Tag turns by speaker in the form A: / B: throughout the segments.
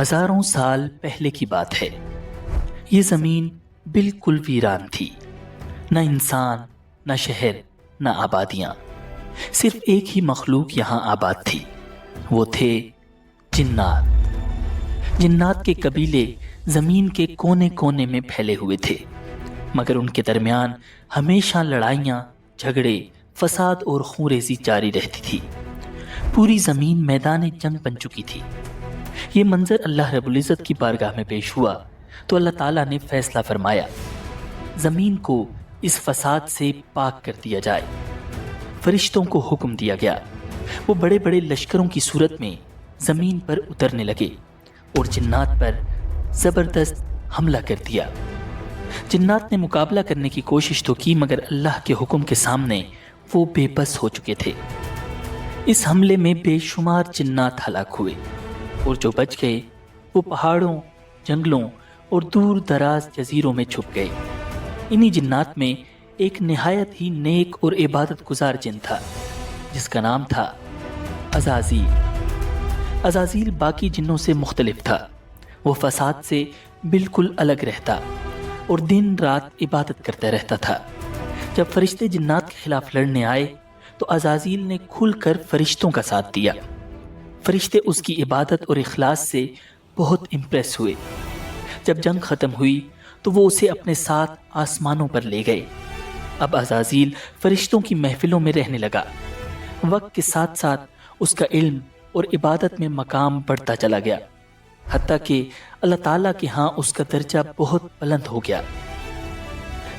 A: ہزاروں سال پہلے کی بات ہے۔ یہ زمین بالکل ویران تھی، نہ انسان، نہ شہر، نہ آبادیاں، صرف ایک ہی مخلوق یہاں آباد تھی، وہ تھے جنات۔ جنات کے قبیلے زمین کے کونے کونے میں پھیلے ہوئے تھے، مگر ان کے درمیان ہمیشہ لڑائیاں، جھگڑے، فساد اور خونریزی جاری رہتی تھی۔ پوری زمین میدان جنگ بن چکی تھی۔ یہ منظر اللہ رب العزت کی بارگاہ میں پیش ہوا تو اللہ تعالیٰ نے فیصلہ فرمایا، زمین کو اس فساد سے پاک کر دیا جائے۔ فرشتوں کو حکم دیا گیا، وہ بڑے بڑے لشکروں کی صورت میں زمین پر اترنے لگے اور جنات پر زبردست حملہ کر دیا۔ جنات نے مقابلہ کرنے کی کوشش تو کی، مگر اللہ کے حکم کے سامنے وہ بے بس ہو چکے تھے۔ اس حملے میں بے شمار جنات ہلاک ہوئے، اور جو بچ گئے وہ پہاڑوں، جنگلوں اور دور دراز جزیروں میں چھپ گئے۔ انہی جنات میں ایک نہایت ہی نیک اور عبادت گزار جن تھا، جس کا نام تھا عزازیل۔ عزازیل باقی جنوں سے مختلف تھا، وہ فساد سے بالکل الگ رہتا اور دن رات عبادت کرتا رہتا تھا۔ جب فرشتے جنات کے خلاف لڑنے آئے تو عزازیل نے کھل کر فرشتوں کا ساتھ دیا۔ فرشتے اس کی عبادت اور اخلاص سے بہت امپریس ہوئے۔ جب جنگ ختم ہوئی تو وہ اسے اپنے ساتھ آسمانوں پر لے گئے۔ اب عزازیل فرشتوں کی محفلوں میں رہنے لگا۔ وقت کے ساتھ ساتھ اس کا علم اور عبادت میں مقام بڑھتا چلا گیا، حتیٰ کہ اللہ تعالیٰ کے ہاں اس کا درجہ بہت بلند ہو گیا۔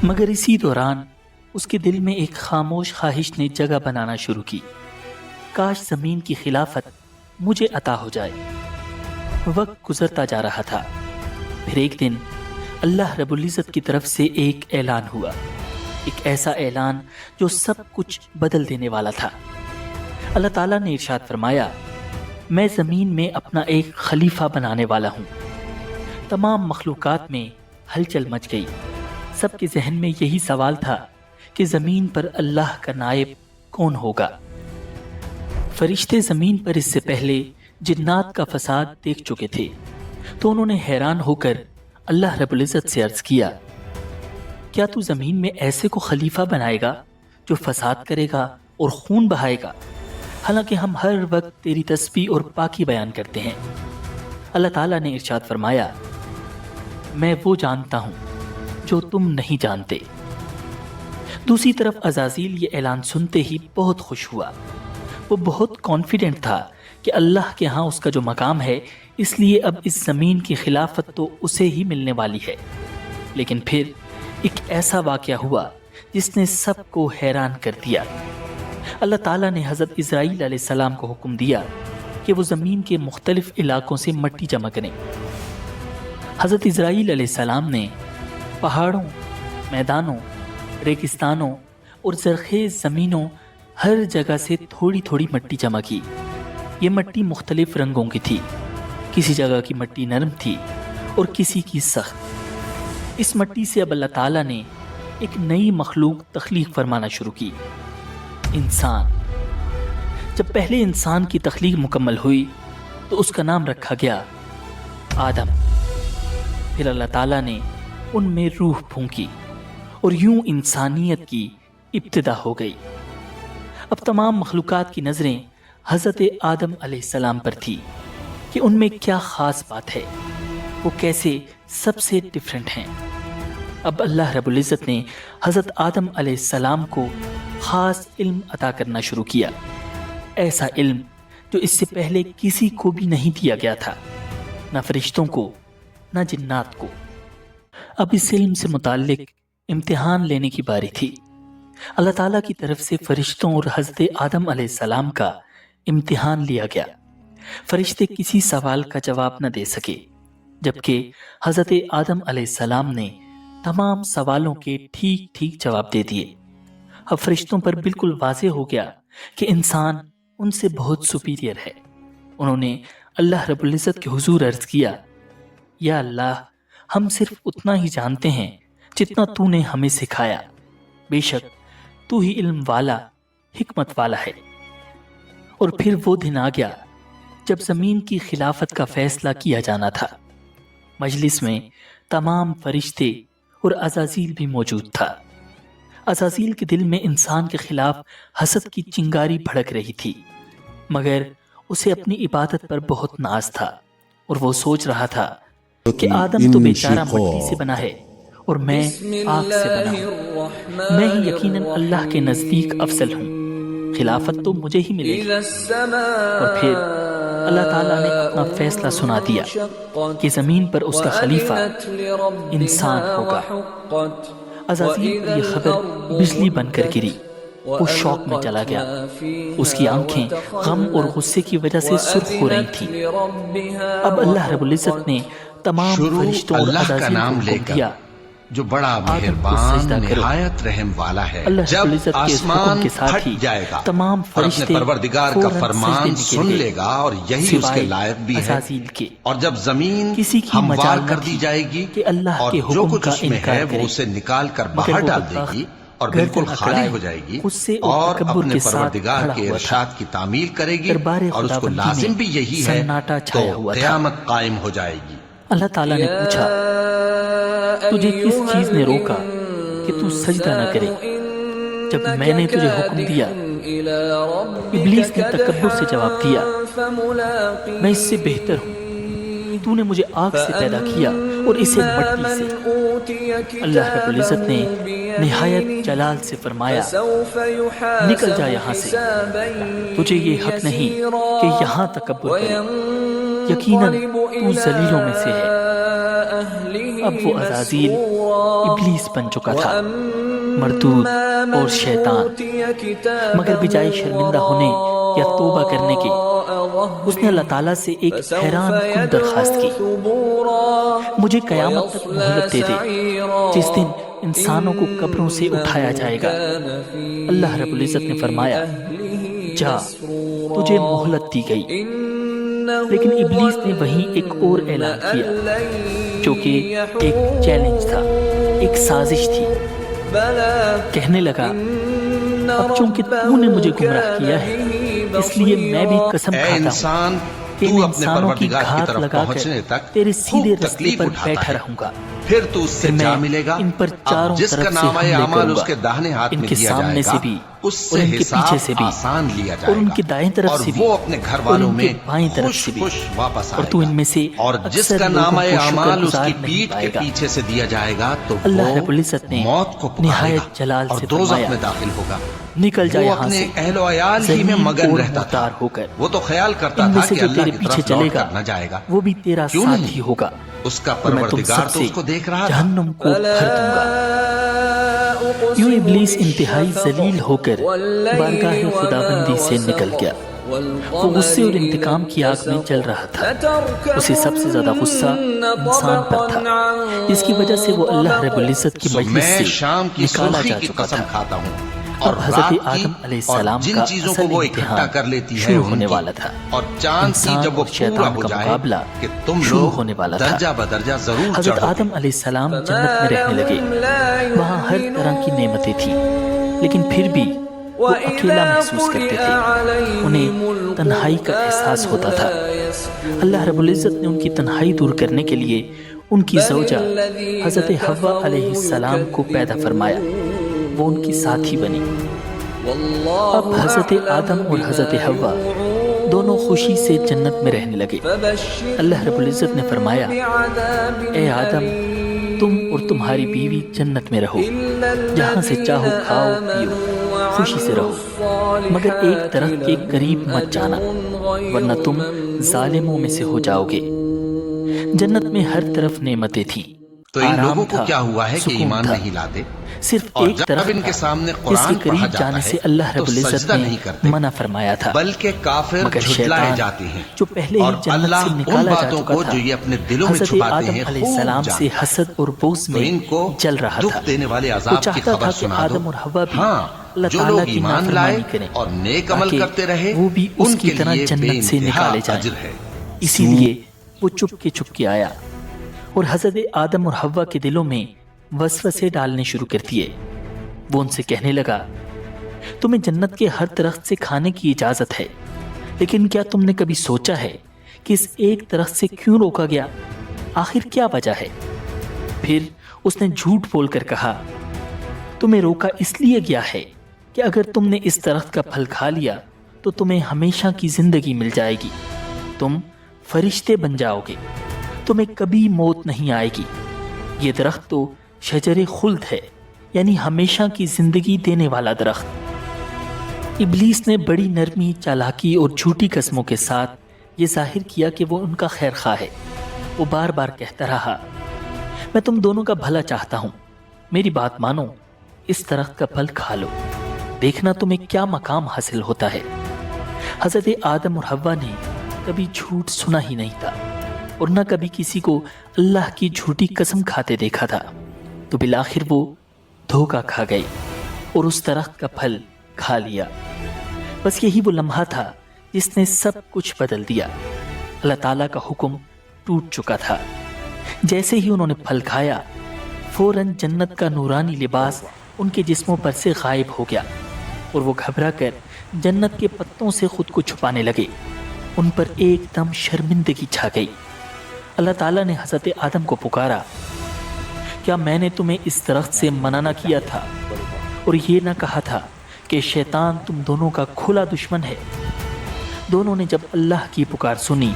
A: مگر اسی دوران اس کے دل میں ایک خاموش خواہش نے جگہ بنانا شروع کی، کاش زمین کی خلافت مجھے عطا ہو جائے۔ وقت گزرتا جا رہا تھا، پھر ایک دن اللہ رب العزت کی طرف سے ایک اعلان ہوا، ایک ایسا اعلان جو سب کچھ بدل دینے والا تھا۔ اللہ تعالیٰ نے ارشاد فرمایا، میں زمین میں اپنا ایک خلیفہ بنانے والا ہوں۔ تمام مخلوقات میں ہلچل مچ گئی۔ سب کے ذہن میں یہی سوال تھا کہ زمین پر اللہ کا نائب کون ہوگا؟ فرشتے زمین پر اس سے پہلے جنات کا فساد دیکھ چکے تھے، تو انہوں نے حیران ہو کر اللہ رب العزت سے عرض کیا، کیا تو زمین میں ایسے کو خلیفہ بنائے گا جو فساد کرے گا اور خون بہائے گا؟ حالانکہ ہم ہر وقت تیری تسبیح اور پاکی بیان کرتے ہیں۔ اللہ تعالیٰ نے ارشاد فرمایا، میں وہ جانتا ہوں جو تم نہیں جانتے۔ دوسری طرف عزازیل یہ اعلان سنتے ہی بہت خوش ہوا۔ وہ بہت کانفیڈنٹ تھا کہ اللہ کے ہاں اس کا جو مقام ہے، اس لیے اب اس زمین کی خلافت تو اسے ہی ملنے والی ہے۔ لیکن پھر ایک ایسا واقعہ ہوا جس نے سب کو حیران کر دیا۔ اللہ تعالیٰ نے حضرت اسرائیل علیہ السلام کو حکم دیا کہ وہ زمین کے مختلف علاقوں سے مٹی جمع کریں۔ حضرت اسرائیل علیہ السلام نے پہاڑوں، میدانوں، ریگستانوں اور زرخیز زمینوں ہر جگہ سے تھوڑی تھوڑی مٹی جمع کی۔ یہ مٹی مختلف رنگوں کی تھی، کسی جگہ کی مٹی نرم تھی اور کسی کی سخت۔ اس مٹی سے اب اللہ تعالیٰ نے ایک نئی مخلوق تخلیق فرمانا شروع کی، انسان۔ جب پہلے انسان کی تخلیق مکمل ہوئی تو اس کا نام رکھا گیا آدم۔ پھر اللہ تعالیٰ نے ان میں روح پھونکی اور یوں انسانیت کی ابتدا ہو گئی۔ اب تمام مخلوقات کی نظریں حضرت آدم علیہ السلام پر تھی کہ ان میں کیا خاص بات ہے، وہ کیسے سب سے ڈیفرنٹ ہیں۔ اب اللہ رب العزت نے حضرت آدم علیہ السلام کو خاص علم عطا کرنا شروع کیا، ایسا علم جو اس سے پہلے کسی کو بھی نہیں دیا گیا تھا، نہ فرشتوں کو نہ جنات کو۔ اب اس علم سے متعلق امتحان لینے کی باری تھی۔ اللہ تعالیٰ کی طرف سے فرشتوں اور حضرت آدم علیہ السلام کا امتحان لیا گیا۔ فرشتے کسی سوال کا جواب نہ دے سکے، جبکہ حضرت آدم علیہ السلام نے تمام سوالوں کے ٹھیک ٹھیک جواب دے دیے۔ اب فرشتوں پر بالکل واضح ہو گیا کہ انسان ان سے بہت سپیریئر ہے۔ انہوں نے اللہ رب العزت کے حضور عرض کیا، یا اللہ، ہم صرف اتنا ہی جانتے ہیں جتنا تو نے ہمیں سکھایا، بے شک تو ہی علم والا، حکمت والا ہے۔ اور پھر وہ دن آ گیا جب زمین کی خلافت کا فیصلہ کیا جانا تھا۔ مجلس میں تمام فرشتے اور عزازیل بھی موجود تھا۔ عزازیل کے دل میں انسان کے خلاف حسد کی چنگاری بھڑک رہی تھی، مگر اسے اپنی عبادت پر بہت ناز تھا، اور وہ سوچ رہا تھا کہ آدم تو بیچارہ مٹی سے بنا ہے اور میں آگ سے بنا ہوں، میں ہی یقیناً اللہ کے نزدیک افضل ہوں، خلافت تو مجھے ہی ملے گی۔ اور پھر اللہ تعالیٰ نے اپنا فیصلہ سنا دیا کہ زمین پر اس کا خلیفہ انسان ہوگا۔ عزازیل پر یہ خبر بجلی بن کر گری، وہ شوق میں چلا گیا، اس کی آنکھیں غم اور غصے کی وجہ سے سرخ ہو رہی تھیں۔ اب اللہ رب العزت نے تمام فرشتوں اور عزازیل کو حکم دیا
B: جو بڑا مہربان نہایت رحم والا ہے، جب آسمان پھٹ جائے گا
A: تمام
B: اور اپنے
A: فرشتے
B: پروردگار کا فرمان سن لے گا اور یہی اس کے لائق بھی ہے، اور جب زمین
A: کسی کی
B: ہموار
A: مجال
B: کر
A: نہ
B: دی
A: تھی
B: جائے گی
A: کہ اللہ
B: اور
A: کے
B: جو
A: حکم
B: کچھ
A: کا
B: اس میں
A: انکار
B: ہے
A: کرے،
B: وہ اسے نکال کر
A: مگر
B: باہر
A: وہ
B: ڈال دے
A: بدبخت
B: گی اور
A: گردن
B: بالکل خالی
A: اکڑائے
B: ہو جائے گی،
A: غصے اور
B: اور
A: تکبر
B: اپنے
A: کے ساتھ
B: پروردگار
A: کھڑا
B: کے
A: ہوا تھا۔
B: ارشاد کی تعمیل کرے گی
A: دربار
B: اور اس کو
A: خداوندی
B: لازم
A: میں
B: بھی یہی ہے،
A: سناٹا
B: تو
A: چھایا ہوا تھا۔
B: قیامت قائم ہو جائے گی۔
A: اللہ تعالیٰ نے پوچھا، تجھے کس چیز نے روکا کہ تو سجدہ نہ کرے جب میں نے تجھے حکم دیا؟ ابلیس نے تکبر سے جواب دیا، میں اس سے بہتر ہوں، تو نے مجھے آگ سے پیدا کیا اور اسے مٹی سے۔ اللہ رب العزت نے نہایت جلال سے فرمایا، نکل جا یہاں سے، تجھے یہ حق نہیں کہ یہاں تکبر کرے، یقیناً تو ذلیلوں میں سے ہے۔ اب وہ عزازیل ابلیس بن چکا تھا، مردود اور شیطان، مگر بجائے شرمندہ ہونے یا توبہ کرنے کے اس نے اللہ تعالیٰ سے ایک حیران کن درخواست کی، مجھے قیامت تک مہلت دے دے جس دن انسانوں کو قبروں سے اٹھایا جائے گا۔ اللہ رب العزت نے فرمایا، جا، تجھے مہلت دی گئی۔ لیکن ابلیس نے وہیں ایک اور اعلان کیا جو کہ ایک چیلنج تھا، ایک سازش تھی۔ کہنے لگا، اب چونکہ تو نے مجھے گمراہ کیا ہے اس لیے میں بھی قسم کھاتا ہوں کہ میں انسانوں کی گھات لگا کر تیرے سیدھے رستے پر بیٹھا رہوں گا،
B: پھر تو اس سے جا ملے گا،
A: ان پر چاروں
B: جس کا
A: طرف سے
B: نامہ
A: حملے
B: اعمال
A: کروں
B: اس کے
A: گا،
B: داہنے ہاتھ
A: ان
B: میں
A: کے
B: دیا
A: سامنے
B: جائے
A: سے
B: گا،
A: بھی
B: اس
A: اور
B: سے
A: ان کے پیچھے سے
B: حساب
A: بھی
B: آسان لیا
A: اور
B: جائے
A: ان
B: گا،
A: کی دائیں طرف
B: اور
A: سے بھی
B: وہ اپنے گھر
A: اور
B: والوں
A: ان
B: میں
A: کے بائیں طرف
B: خوش
A: سے بھی،
B: خوش واپس
A: اور
B: آئے
A: تو
B: گا،
A: ان میں سے
B: اور جس
A: اکثر
B: کا
A: لوگوں
B: نامہ
A: کو
B: اعمال اس
A: شکر
B: کی
A: گزار نہیں
B: پیٹھ کے
A: پائے گا۔
B: پیچھے سے دیا جائے گا تو
A: اللہ
B: وہ
A: رب العزت نے
B: موت کو پکارے
A: نہایت
B: گا
A: جلال
B: اور
A: سے
B: دوزخ
A: فرمایا،
B: میں داخل ہوگا۔
A: نکل جا
B: وہ
A: یہاں
B: اپنے
A: سے،
B: اہل و عیال ہی میں
A: ذلیل
B: مگن
A: اور
B: رہتا تھا،
A: مختار ہو کر،
B: وہ تو خیال کرتا
A: ان میں
B: تھا
A: سے
B: کہ
A: جو
B: اللہ
A: تیرے
B: کی
A: پیچھے
B: طرف
A: چلے
B: لوٹ
A: گا
B: کر نہ جائے گا،
A: وہ بھی تیرا
B: کیوں
A: ساتھ
B: نہیں؟
A: ہی ہوگا،
B: اس کا
A: اور میں تم
B: پروردگار
A: سب
B: تو
A: سے
B: اس کو دیکھ رہا تھا۔
A: جہنم کو بھر دوں گا۔ یوں ابلیس انتہائی ذلیل ہو کر بارگاہ خداوندی سے نکل گیا۔ وہ غصے اور انتقام کی آگ میں جل رہا تھا۔ اسے سب سے زیادہ غصہ انسان پر تھا، جس کی وجہ سے وہ اللہ رب العزت کی مجلس
B: میں
A: سے
B: شام کی
A: نکالا
B: سرخی
A: جا
B: کی
A: چکا
B: قسم
A: تھا۔
B: کھاتا ہوں،
A: اب
B: اور
A: حضرت
B: رات کی
A: آدم علیہ
B: اور
A: السلام
B: جن
A: کا
B: چیزوں کو
A: اصل
B: وہ اکٹھا
A: امتحان
B: کر لیتی ہے
A: شروع
B: ان
A: ہونے
B: کی،
A: والا تھا۔
B: اور چاند کی
A: انسان
B: جب وہ
A: اور شیطان
B: پورا ہو
A: کا
B: جائے
A: مقابلہ
B: کہ تم
A: شروع
B: لوگ
A: ہونے والا تھا۔
B: درجہ بدرجہ ضرور
A: حضرت
B: چڑھو
A: آدم علیہ السلام جنت میں رہنے لگے، وہاں ہر طرح کی نعمتیں تھیں، لیکن پھر بھی وہ اکیلا محسوس کرتے تھے، انہیں تنہائی کا احساس ہوتا تھا۔ اللہ رب العزت نے ان کی تنہائی دور کرنے کے لیے ان کی زوجہ حضرت حوا علیہ السلام کو پیدا فرمایا، وہ ان کی ساتھی بنی۔ اب حضرت آدم اور حضرت حوا دونوں خوشی سے جنت میں رہنے لگے۔ اللہ رب العزت نے فرمایا، اے آدم، تم اور تمہاری بیوی جنت میں رہو، جہاں سے چاہو کھاؤ پیو، خوشی سے رہو، مگر ایک درخت کے قریب مت جانا ورنہ تم ظالموں میں سے ہو جاؤ گے۔ جنت میں ہر طرف نعمتیں تھیں،
B: تو ان لوگوں کو
A: تھا،
B: کیا ہوا ہے کہ
A: سکون
B: ایمان
A: تھا۔
B: نہیں لاتے؟
A: صرف
B: اور
A: ایک
B: جب
A: طرف
B: ان کے سامنے
A: جس کے
B: قرآن پڑھا
A: قریب
B: جاتا
A: جانے
B: ہے
A: سے اللہ
B: تو
A: رب العزت
B: سجدہ نہیں
A: نے
B: کرتے،
A: منع فرمایا تھا،
B: بلکہ کافر
A: مگر
B: جھٹلائے
A: شیطان
B: جاتے ہیں،
A: جو پہلے ہی
B: اور
A: جنت
B: اللہ
A: سے
B: ان
A: نکالا جا
B: باتوں
A: چکا
B: کو
A: تھا،
B: جو یہ اپنے دلوں میں
A: حضرت
B: چھپاتے
A: آدم
B: ہیں
A: علیہ
B: خوب
A: السلام سے
B: جانتا ہے۔
A: حسد اور بغض
B: تو
A: میں
B: ان کو
A: جل رہا
B: دکھ
A: تھا۔
B: دینے والے
A: وہ
B: عذاب کی
A: چاہتا
B: خبر
A: تھا کہ
B: سنا دو۔
A: آدم اور حوا بھی
B: ہاں،
A: اللہ
B: جو
A: تعالیٰ
B: لوگ
A: کی
B: ایمان لائے
A: نافرمانی کریں
B: اور نیک عمل
A: تاکہ
B: کرتے رہے
A: وہ بھی اس
B: ان
A: کی
B: کے
A: طرح
B: لیے بے
A: جنت سے
B: انتہا
A: نکالے جائیں۔
B: اجر ہے۔
A: اسی لیے وہ چپ کے آیا اور حضرت آدم اور حوا کے دلوں میں وسوسے ڈالنے شروع کر دیے۔ وہ ان سے کہنے لگا، تمہیں جنت کے ہر درخت سے کھانے کی اجازت ہے، لیکن کیا تم نے کبھی سوچا ہے کہ اس ایک درخت سے کیوں روکا گیا؟ آخر کیا وجہ ہے؟ پھر اس نے جھوٹ بول کر کہا، تمہیں روکا اس لیے گیا ہے کہ اگر تم نے اس درخت کا پھل کھا لیا تو تمہیں ہمیشہ کی زندگی مل جائے گی، تم فرشتے بن جاؤ گے، تمہیں کبھی موت نہیں آئے گی۔ یہ درخت تو شجر خلد ہے، یعنی ہمیشہ کی زندگی دینے والا درخت۔ ابلیس نے بڑی نرمی، چالاکی اور جھوٹی قسموں کے ساتھ یہ ظاہر کیا کہ وہ ان کا خیر خواہ ہے۔ وہ بار بار کہتا رہا، میں تم دونوں کا بھلا چاہتا ہوں، میری بات مانو، اس درخت کا پھل کھا لو، دیکھنا تمہیں کیا مقام حاصل ہوتا ہے۔ حضرت آدم اور حوا نے کبھی جھوٹ سنا ہی نہیں تھا اور نہ کبھی کسی کو اللہ کی جھوٹی قسم کھاتے دیکھا تھا، تو بالآخر وہ دھوکہ کھا گئے اور اس درخت کا پھل کھا لیا۔ بس یہی وہ لمحہ تھا جس نے سب کچھ بدل دیا۔ اللہ تعالیٰ کا حکم ٹوٹ چکا تھا۔ جیسے ہی انہوں نے پھل کھایا، فوراً جنت کا نورانی لباس ان کے جسموں پر سے غائب ہو گیا اور وہ گھبرا کر جنت کے پتوں سے خود کو چھپانے لگے۔ ان پر ایک دم شرمندگی چھا گئی۔ اللہ تعالیٰ نے حضرت آدم کو پکارا، کیا میں نے تمہیں اس درخت سے منع نہ کیا تھا اور یہ نہ کہا تھا کہ شیطان تم دونوں کا کھلا دشمن ہے؟ دونوں نے جب اللہ کی پکار سنی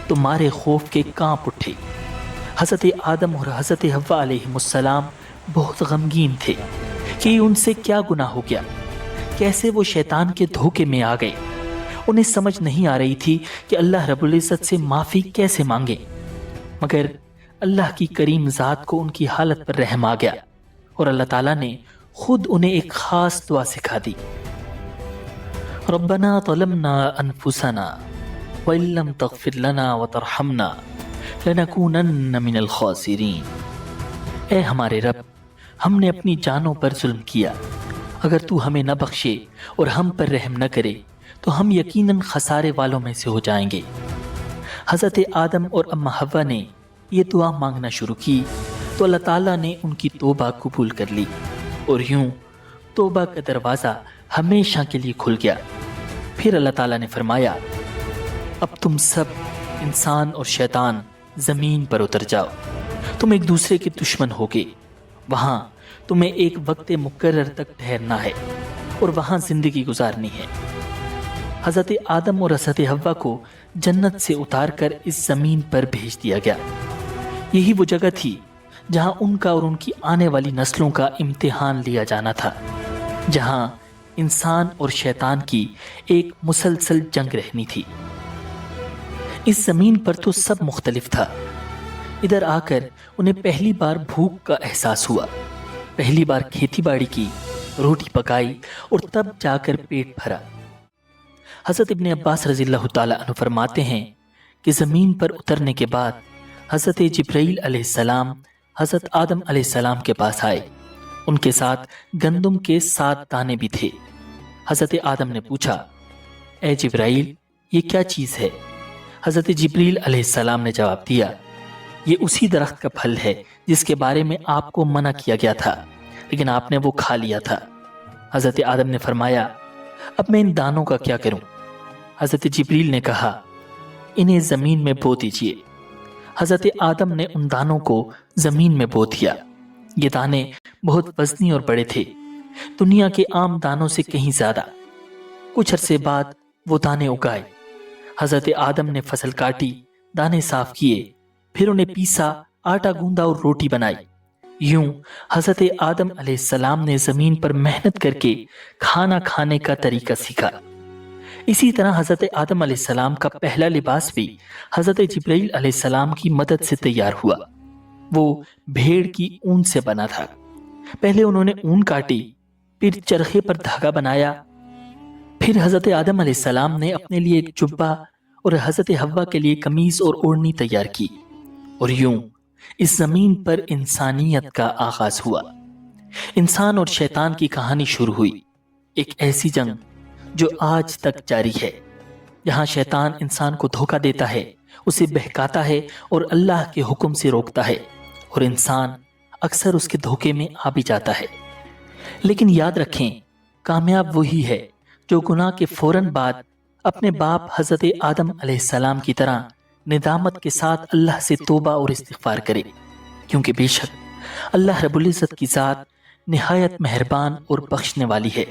A: تو مارے خوف کے کانپ اٹھے۔ حضرت آدم اور حضرت حوا علیہ السلام بہت غمگین تھے کہ ان سے کیا گناہ ہو گیا، کیسے وہ شیطان کے دھوکے میں آ گئے۔ انہیں سمجھ نہیں آ رہی تھی کہ اللہ رب العزت سے معافی کیسے مانگے، مگر اللہ کی کریم ذات کو ان کی حالت پر رحم آ گیا اور اللہ تعالیٰ نے خود انہیں ایک خاص دعا سکھا دی، ربنا ظلمنا انفسنا وان لم تغفر لنا وترحمنا لنکونن من الخاسرین۔ اے ہمارے رب، ہم نے اپنی جانوں پر ظلم کیا، اگر تو ہمیں نہ بخشے اور ہم پر رحم نہ کرے تو ہم یقیناً خسارے والوں میں سے ہو جائیں گے۔ حضرت آدم اور اماں حوا نے یہ دعا مانگنا شروع کی تو اللہ تعالیٰ نے ان کی توبہ قبول کر لی اور یوں توبہ کا دروازہ ہمیشہ کے لیے کھل گیا۔ پھر اللہ تعالیٰ نے فرمایا، اب تم سب انسان اور شیطان زمین پر اتر جاؤ، تم ایک دوسرے کے دشمن ہوگے، وہاں تمہیں ایک وقت مقرر تک ٹھہرنا ہے اور وہاں زندگی گزارنی ہے۔ حضرت آدم اور حضرت حوا کو جنت سے اتار کر اس زمین پر بھیج دیا گیا۔ یہی وہ جگہ تھی جہاں ان کا اور ان کی آنے والی نسلوں کا امتحان لیا جانا تھا، جہاں انسان اور شیطان کی ایک مسلسل جنگ رہنی تھی۔ اس زمین پر تو سب مختلف تھا۔ ادھر آ کر انہیں پہلی بار بھوک کا احساس ہوا، پہلی بار کھیتی باڑی کی، روٹی پکائی اور تب جا کر پیٹ بھرا۔ حضرت ابن عباس رضی اللہ تعالیٰ عنہ فرماتے ہیں کہ زمین پر اترنے کے بعد حضرت جبرائیل علیہ السلام حضرت آدم علیہ السلام کے پاس آئے۔ ان کے ساتھ گندم کے 7 دانے بھی تھے۔ حضرت آدم نے پوچھا، اے جبرائیل، یہ کیا چیز ہے؟ حضرت جبریل علیہ السلام نے جواب دیا، یہ اسی درخت کا پھل ہے جس کے بارے میں آپ کو منع کیا گیا تھا، لیکن آپ نے وہ کھا لیا تھا۔ حضرت آدم نے فرمایا، اب میں ان دانوں کا کیا کروں؟ حضرت جبریل نے کہا، انہیں زمین میں بو دیجئے۔ حضرت آدم نے ان دانوں کو زمین میں بو دیا۔ یہ دانے بہت وزنی اور بڑے تھے، دنیا کے عام دانوں سے کہیں زیادہ۔ کچھ عرصے بعد وہ دانے اگائے۔ حضرت آدم نے فصل کاٹی، دانے صاف کیے، پھر انہیں پیسا، آٹا گوندا اور روٹی بنائی۔ یوں حضرت آدم علیہ السلام نے زمین پر محنت کر کے کھانا کھانے کا طریقہ سیکھا۔ اسی طرح حضرت آدم علیہ السلام کا پہلا لباس بھی حضرت جبرائیل علیہ السلام کی مدد سے تیار ہوا۔ وہ بھیڑ کی اون سے بنا تھا۔ پہلے انہوں نے اون کاٹی، پھر چرخے پر دھاگا بنایا، پھر حضرت آدم علیہ السلام نے اپنے لیے ایک جبہ اور حضرت حوا کے لیے قمیض اور اوڑھنی تیار کی، اور یوں اس زمین پر انسانیت کا آغاز ہوا۔ انسان اور شیطان کی کہانی شروع ہوئی، ایک ایسی جنگ جو آج تک جاری ہے، جہاں شیطان انسان کو دھوکہ دیتا ہے، اسے بہکاتا ہے اور اللہ کے حکم سے روکتا ہے، اور انسان اکثر اس کے دھوکے میں آ بھی جاتا ہے۔ لیکن یاد رکھیں، کامیاب وہی ہے جو گناہ کے فوراً بعد اپنے باپ حضرت آدم علیہ السلام کی طرح ندامت کے ساتھ اللہ سے توبہ اور استغفار کرے، کیونکہ بے شک اللہ رب العزت کی ذات نہایت مہربان اور بخشنے والی ہے۔